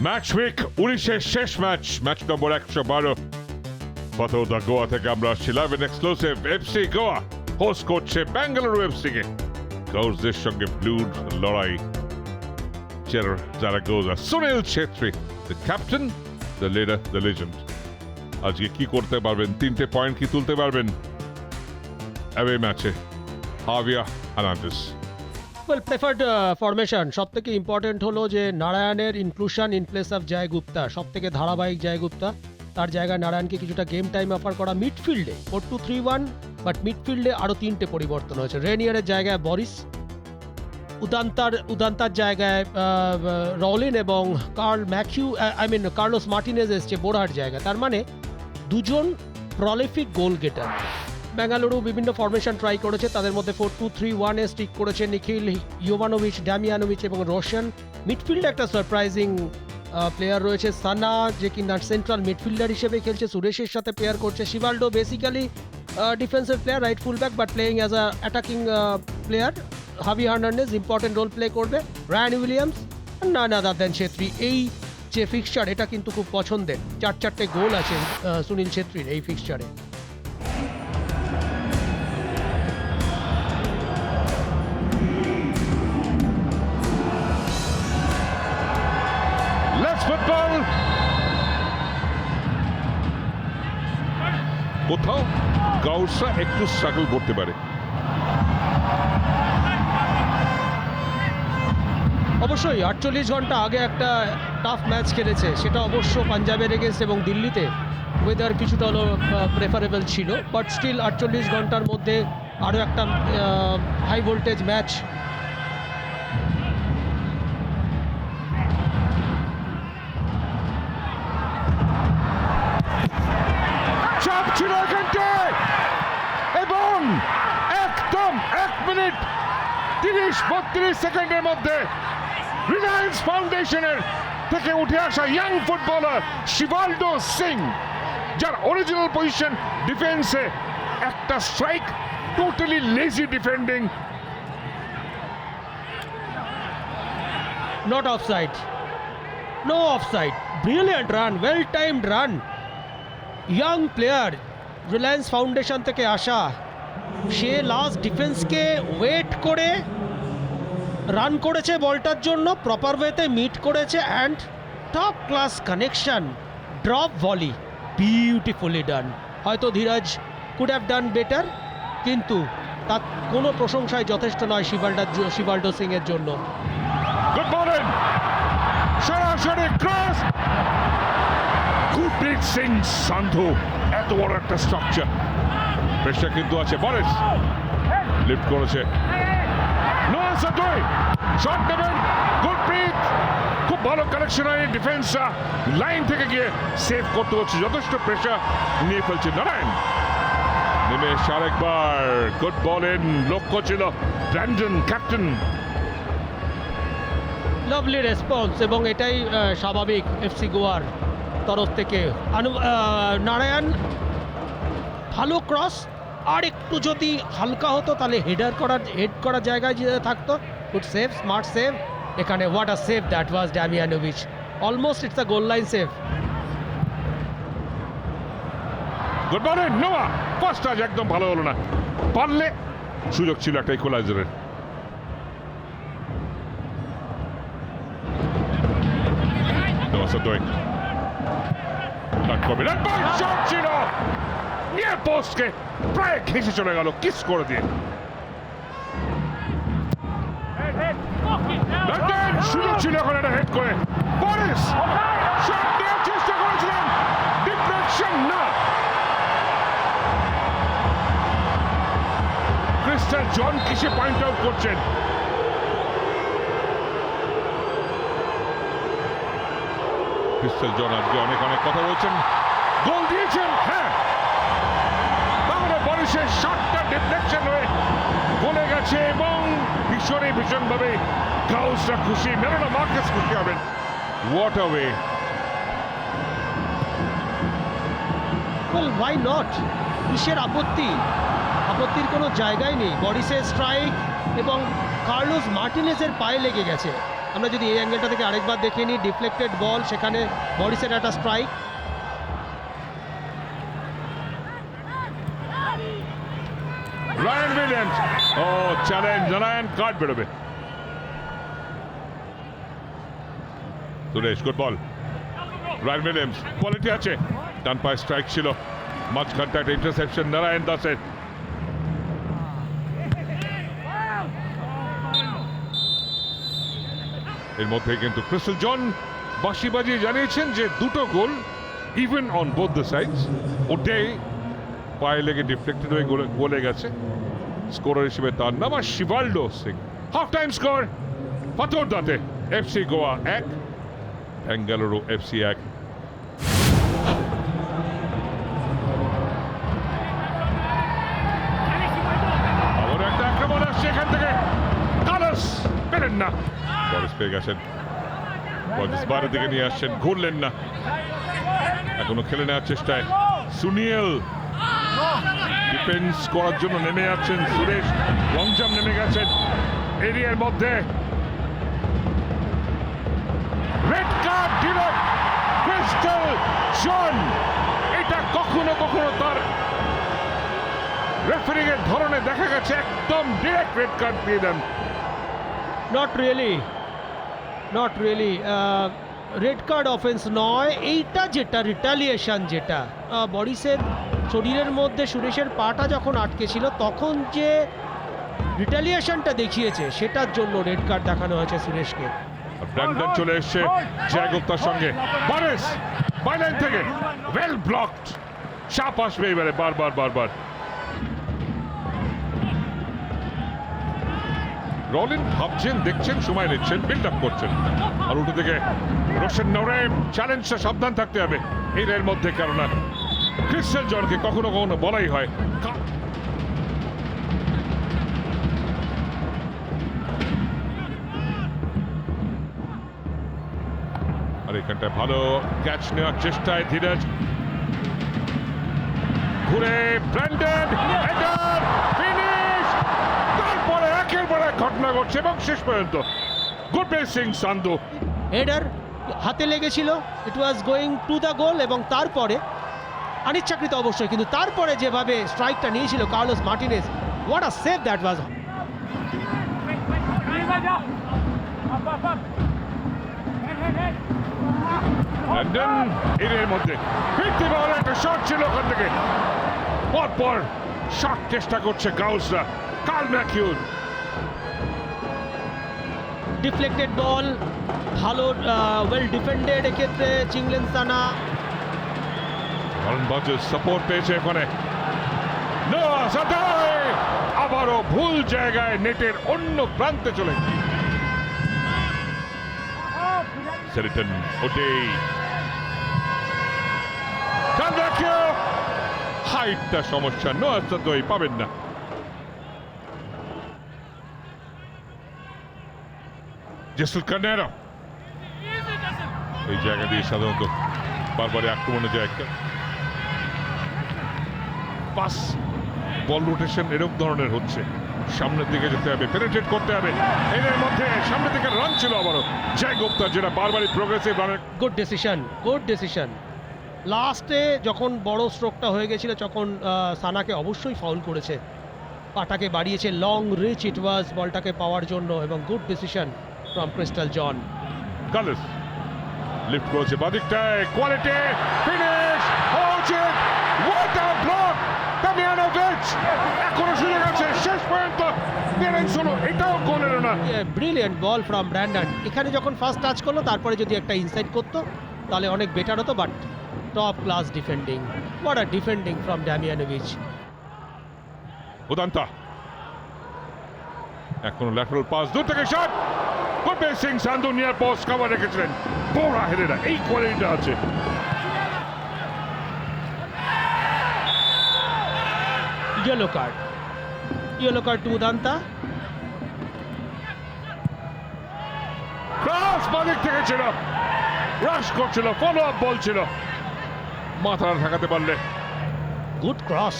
Match week 19-এর শেষ match নম্বর 112। ফতোদা গোয়া থেকে আমরা আসছি live and exclusive. FC Goa host করছে বেঙ্গালুরু এফসি কে। গাউজদের সঙ্গে ব্লুর লড়াই। Zaragoza Sunil Chhetri, the captain, the leader, the legend. আজকে কি করতে পারবেন? 3টে পয়েন্ট কি তুলতে পারবেন অ্যাওয়ে ম্যাচে? হাভিয়া হার্নান্দেজ। ওয়েল, প্রেফার্ড ফরমেশন সব থেকে ইম্পর্টেন্ট হলো যে নারায়ণের inclusion in place of Jay Gupta, সব থেকে ধারাবাহিক জয় গুপ্তা। তার জায়গায় নারায়ণকে কিছুটা গেম টাইম অফার করা। মিডফিল্ডে 4-2-3-1, বাট মিডফিল্ডে আরও 3টে পরিবর্তন হয়েছে। রেনিয়ারের জায়গায় বরিস, উদান্তার জায়গায় রলিন এবং কার্লোস মার্টিনেজ এসছে বোরার জায়গায়। তার মানে দুজন প্রলিফিক গোল গেটার। বেঙ্গালুরু বিভিন্ন ফরমেশন ট্রাই করেছে, তাদের মধ্যে 4-2-3-1 স্টিক করেছে নিখিল, ইয়োভানোভিচ, ড্যামিয়ানোভিচ এবং রোশন। মিডফিল্ডে একটা সারপ্রাইজিং প্লেয়ার রয়েছে সানা, যে কিনা সেন্ট্রাল মিডফিল্ডার হিসেবে খেলছে, সুরেশের সাথে পেয়ার করছে। Shivaldo basically defensive player, right fullback, but playing as a attacking player. Javi Hernandez important role play করবে। Ryan Williams, none other than Chhetri. এই যে ফিক্সচার, এটা কিন্তু খুব পছন্দের। 4-4টে গোল আছে সুনীল ছেত্রীর এই ফিক্সচারে। ফুটবল কোথাও গাউসরা একটু স্ট্রাগল করতে পারে। অবশ্যই 48 ঘন্টা আগে একটা টাফ ম্যাচ খেলেছে, সেটা অবশ্য পাঞ্জাবের এগেন্স্ট, এবং দিল্লিতে ওয়েদার কিছুটা হলো প্রেফারেবল ছিল, বাট স্টিল 48 ঘন্টার মধ্যে আরও একটা হাই ভোল্টেজ ম্যাচ। চাপ ছিল এখানটায় এবং একদম 1 মিনিট 30-32 সেকেন্ডের মধ্যে রিলায়েন্স ফাউন্ডেশনের থেকে উঠে আসা ইয়াং ফুটবলার শিভাল্ডো সিং, যার অরিজিনাল পজিশন ডিফেন্সে, একটা strike, totally lazy defending. Not offside. No offside. Brilliant run. Well timed run. Young player. Reliance Foundation থেকে আসা, সে লাস্ট ডিফেন্সকে ওয়েট করে রান করেছে বলটার জন্য, প্রপার ওয়েতে মিট করেছে, and top class connection, drop volley, beautifully done. হয়তো Dheeraj could have done better, কিন্তু তার কোনো প্রশংসায় যথেষ্ট নয় শিভাল্ডো সিং এর জন্য। গুড মর্নিং, সরাসরি ক্রস, গুরপ্রীত সিং সান্ধু। এত বড় একটা স্ট্রাকচার, প্রেশার কিন্তু আছে। বরিস লিফট করেছে, নোয়া সাতোই শট নেবেন। গুরপ্রীত, খুব ভালো কানেকশন হয়। ডিফেন্স লাইন থেকে গিয়ে সেভ করতে হচ্ছে, যথেষ্ট প্রেশার নিয়ে ফেলছে নারায়ণ। নেমে এসে আরেকবার গুড বল ইন, লক্ষ্য ছিল ব্র্যান্ডন ক্যাপ্টেন। লাভলি রেসপন্স, এবং এটাই স্বাভাবিক এফসি গোয়ার তরফ থেকে। নারায়ণ ভালো ক্রস, আর একটু যদি হালকা হতো তাহলে হেড করার জায়গায় যে থাকতো। গুড সেভ, স্মার্ট সেভ এখানে। What a save that was Damjanovic. Almost it's a goal line save. Good morning Noah. First touch একদম ভালো হলো না, পারলে সুযোগ ছিল একটা ইকুয়ালাইজারের। নোয়া সাতোই শট ছিল, নিয়ার পোস্টকে প্রায় ঘেঁষে চলে গেল, কিস করে দিয়ে। সুযোগ ছিল এখন এটা হেড করে। বরিস শট দেওয়ার চেষ্টা করেছিলেন, ডিফ্লেকশন না। ক্রিস্টাল জন কিসে পয়েন্ট আউট করছেন? ক্রিস্টাল জন আজকে অনেক কথা বলছেন। গোল দিয়েছেন, হ্যাঁ, তাহলে বরিসের শটটা ডিফ্লেকশন হয়ে বলে গেছে, এবং ভীষণভাবে গাউসরা খুশি, মেরোনা মার্কেস খুশি হবেন। What a way. Well, why not? কিসের আপত্তির কোনো জায়গাই নেই। বরিসের স্ট্রাইক এবং কার্লোস মার্টিনেজের পায়ে লেগে গেছে। আমরা যদি এই অ্যাঙ্গেলটা থেকে আরেকবার দেখে নিই, ডিফ্লেক্টেড বল, সেখানে বরিসের একটা স্ট্রাইক। রায়ান উইলিয়ামস, ও চ্যালেঞ্জ, রায়ান কার্ড বেরোবে। Suresh, good ball. Ryan Williams, quality আছে, ডান পায়ে স্ট্রাইক ছিল, মাঝখানটা একটা ইন্টারসেপশন নারায়ণ দাসের। এর মধ্যে কিন্তু ক্রিস্টাল জন বাঁশি বাজিয়ে জানিয়েছেন যে দুটো goal even on both the sides, ওটাই পায়ে লেগে ডিফ্লেক্টেড হয়ে গোলে গেছে। স্কোরার হিসেবে তার নাম আর Shivaldo Singh. Half time score পাথরদাতে এফসি গোয়া 1, বেঙ্গালুরু এফসি 1। আবার একটা আক্রমণ আসছে এখান থেকে, কালাস পেলেন না, বরিস পেয়ে গেছেন, বরিস বাইরের দিকে নিয়ে আসছেন, ঘুরলেন না, এখনো খেলে নেওয়ার চেষ্টায় সুনীল, ডিফেন্স করার জন্য নেমে যাচ্ছেন সুরেশ, লং জাম্প নেমে গেছেন এরিয়ার মধ্যে। রেড কার্ড দিল ক্রিস্টাল জন, এটা কখনো কখনো তার রেফারিং এর ধরনে দেখা গেছে একদম ডিরেক্ট রেড কার্ড দিয়ে দেন। Not really, not really red card offence নয় এইটা, যেটা রিটালিয়েশন, যেটা বরিসের শরীরের মধ্যে সুরেশের পাটা যখন আটকে ছিল তখন যে রিটালিয়েশনটা দেখিয়েছে সেটার জন্য রেড কার্ড দেখানো হয়েছে সুরেশকে। ব্র্যান্ডন চলে এসছে জয় গুপ্তার সঙ্গে, বরিস বাইলাইন থেকে ওয়েল ব্লকড, চাপ আসবে এবারে বারবার বারবার। রলিন ভাবছেন, দেখছেন, সময় নিচ্ছেন, বিল্ড আপ করছেন, আর উল্টো থেকে রোশন নরে চ্যালেঞ্জটা সাবধান থাকতে হবে এই এর মধ্যে, কেননা ক্রিস্টাল জনকে কখনো কখনো বলাই হয় আর এখানটায় ভালো ক্যাচ নেওয়ার চেষ্টায় ধীরজ, ঘুরে ব্র্যান্ডন হেডার ফিনিশ, তারপরে একের পর এক ঘটনা ঘটছে এবং শেষ পর্যন্ত গুরপ্রীত সিং সান্ধু। হেডার হাতে লেগেছিল, it was going to the goal, এবং তারপরে অনিচ্ছাকৃত অবশ্যই, কিন্তু তারপরে যেভাবে স্ট্রাইকটা নিয়েছিল Carlos Martinez, what a save that was. Brandon এর মধ্যে ফিরতে পাওয়ার একটা শট ছিল ওখান থেকে, পরপর শট চেষ্টা করছে গাউসরা, কার্ল ম্যাকিউর। ডিফ্লেক্টেড বল, ভালো ওয়েল ডিফেন্ডেড এক্ষেত্রে চিংলেন সানা। সাপোর্ট পেয়েছে এখানে, নোয়া সাদাই আবারও ভুল জায়গায় নেটের অন্য প্রান্তে চলে সেরিটন, ওটাই হাইটটা সমস্যা, নোয়া সাদাই পাবেন না। জেসল কানেরা এই জায়গা দিয়ে সাধারণত বারবারই আক্রমণে যায়, একটা পাস বল রোটেশন এরকম ধরনের হচ্ছে, সামনের দিকে যেতে হবে, পেনিট্রেট করতে হবে, এর মধ্যে সামনের দিকে রান ছিল আবারও জয় গুপ্তা, যেটা বারবারই প্রোগ্রেসিভ রানের। Good decision, good decision. লাস্টে যখন বড় স্ট্রোকটা হয়ে গেছিল তখন সানাকে অবশ্যই ফাউল করেছে, পাটাকে বাড়িয়েছে, লং রিচ ইট ওয়াজ বলটাকে পাওয়ার জন্য, এবং good decision from Crystal John. কালাস লিফট করেছে বাদিকটায়, কোয়ালিটি ফিনিশ হচ্ছে, হোয়াট আ ব্লক দামিয়ানোভিচ, এখনো সুযোগ আছে, শেষ পর্যন্ত ক্লিয়ারেন্স হলো, এটাও গোল এলো না। ব্রিলিয়েন্ট বল ফ্রম ব্র্যান্ডন, এখানে যখন ফার্স্ট টাচ করলো তারপরে যদি একটা ইনসাইড করতো তাহলে অনেক বেটার হতো, but top class defending, what a defending from Damjanovic. Udanta এখনো ল্যাটারাল পাস, দূর থেকে shot, Gurpreet Singh Sandhu near post cover রেখেছিলেন, বোরা হেরেরা এই কোয়ালিটিটা আছে। Yellow card, yellow card to Udanta. Cross বাদিক থেকে ছিল, রাশ করছিল, ফলো আপ বল ছিল, মাথা ঢাকাতে পারলে। Good cross,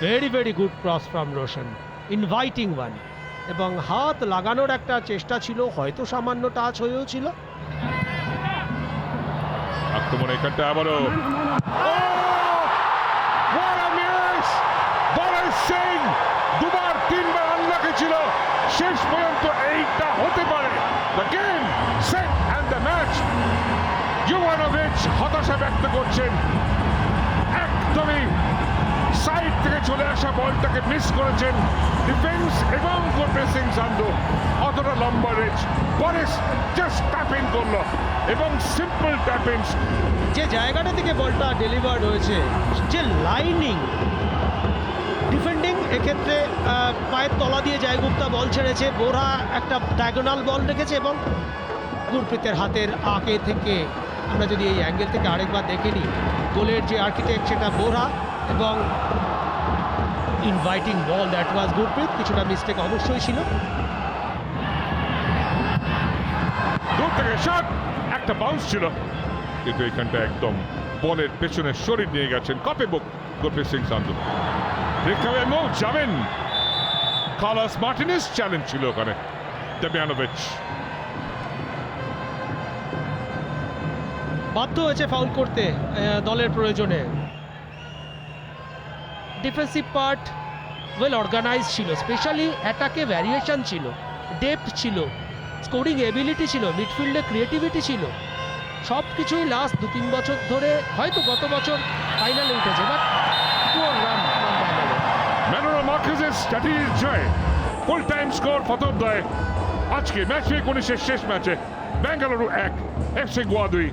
very very good cross from Roshan, inviting one. এবং হাত লাগানোর একটা চেষ্টা ছিল, হয়তো সামান্য টাচ হয়েও ছিল। আক্রমণ এখানটা আবারও What a miss! বরেশ সিং দুবার তিনবার আল্লাহকে ছিল, শেষ পর্যন্ত এইটা হতে পারে। The game set and the match. ইউভানোভিচ হতাশা ব্যক্ত করছেন, একদমই সাইড থেকে চলে আসা বলটাকে মিস করেছেন ডিফেন্স এবং গুরপ্রীত সিং সান্ধু। অতটা লম্বা রেঞ্জ, বরেশ জাস্ট ট্যাপ ইন করলো এবং সিম্পল ট্যাপ ইন। যে জায়গাটা থেকে বলটা ডেলিভার্ড হয়েছে, যে লাইনিং ডিফেন্ডিং, এক্ষেত্রে পায়ের তলা দিয়ে জয়গুপ্তা বল ছেড়েছে, বোরা একটা ডায়াগোনাল বল রেখেছে এবং গুরপ্রীতের হাতের আগে থেকে আমরা যদি এই অ্যাঙ্গেল থেকে আরেকবার দেখে নিই, গোলের যে আর্কিটেক্ট সেটা বোরা এবং inviting ball that was Gurpreet. কিছুটা মিস্টেক অবশ্যই ছিল। দূর থেকে শট, একটা বাউন্স ছিল, কিন্তু এখানটা একদম বলের পেছনে শরীর নিয়ে গেছেন কপে বুক গুরপ্রীত সিং সান্ধু। রেখাবে মো যাবেন, কার্লোস মার্টিনেজ চ্যালেঞ্জ ছিল ওখানে দেবয়ানোভিচ। বাধ্য হয়েছে ফাউল করতে দলের প্রয়োজনে। ডিফেন্সিভ পার্ট ওয়েল অর্গানাইজ ছিল, স্পেশালি অ্যাটাকে ভ্যারিয়েশন ছিল, ডেপথ ছিল, স্কোরিং এবিলিটি ছিল, মিডফিল্ডে ক্রিয়েটিভিটি ছিল। সব কিছুই লাস্ট 2-3 বছর ধরে, হয়তো গত বছর ফাইনালে উঠেছে, বাট পুয়ার রান ম্যানুয়েল মার্কেজের স্ট্র্যাটেজির জয়, ফুল টাইম স্কোর ফতোদ্দয়। আজকে ম্যাচ উইক 19-এর শেষ ম্যাচে বেঙ্গালুরু 1 এফসি গোয়া 2।